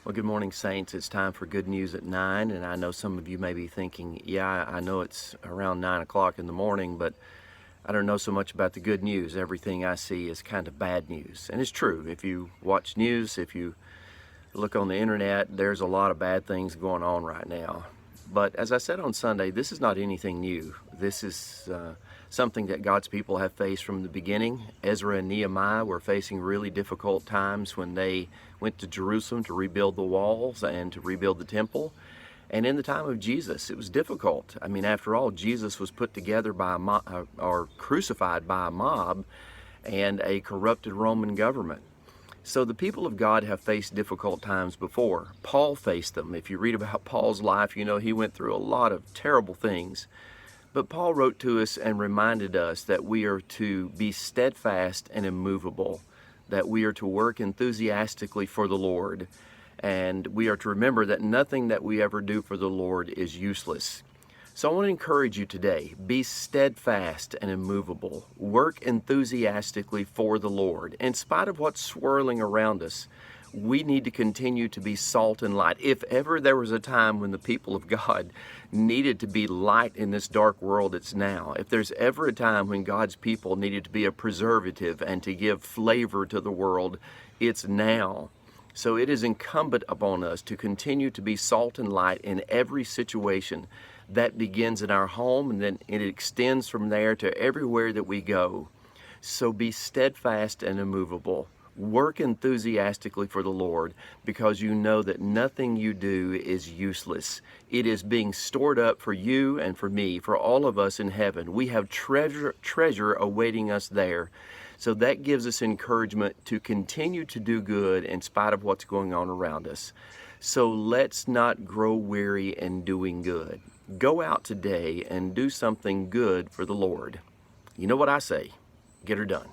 Well, good morning, Saints. It's time for Good News at 9, and I know some of you may be thinking, yeah, I know it's around 9 o'clock in the morning, but I don't know so much about the good news. Everything I see is kind of bad news. And it's true. If you watch news, if you look on the internet, there's a lot of bad things going on right now. But as I said on Sunday, this is not anything new. This is something that God's people have faced from the beginning. Ezra and Nehemiah were facing really difficult times when they went to Jerusalem to rebuild the walls and to rebuild the temple. And in the time of Jesus, it was difficult. I mean, after all, Jesus was put together by or crucified by a mob and a corrupted Roman government. So the people of God have faced difficult times before. Paul faced them. If you read about Paul's life, you know he went through a lot of terrible things. But Paul wrote to us and reminded us that we are to be steadfast and immovable, that we are to work enthusiastically for the Lord, and we are to remember that nothing that we ever do for the Lord is useless. So I want to encourage you today, be steadfast and immovable. Work enthusiastically for the Lord. In spite of what's swirling around us, we need to continue to be salt and light. If ever there was a time when the people of God needed to be light in this dark world, it's now. If there's ever a time when God's people needed to be a preservative and to give flavor to the world, it's now. So it is incumbent upon us to continue to be salt and light in every situation. That begins in our home, and then it extends from there to everywhere that we go. So be steadfast and immovable. Work enthusiastically for the Lord, because you know that nothing you do is useless. It is being stored up for you and for me, for all of us in heaven. We have treasure awaiting us there. So that gives us encouragement to continue to do good in spite of what's going on around us. So let's not grow weary in doing good. Go out today and do something good for the Lord. You know what I say? Get her done.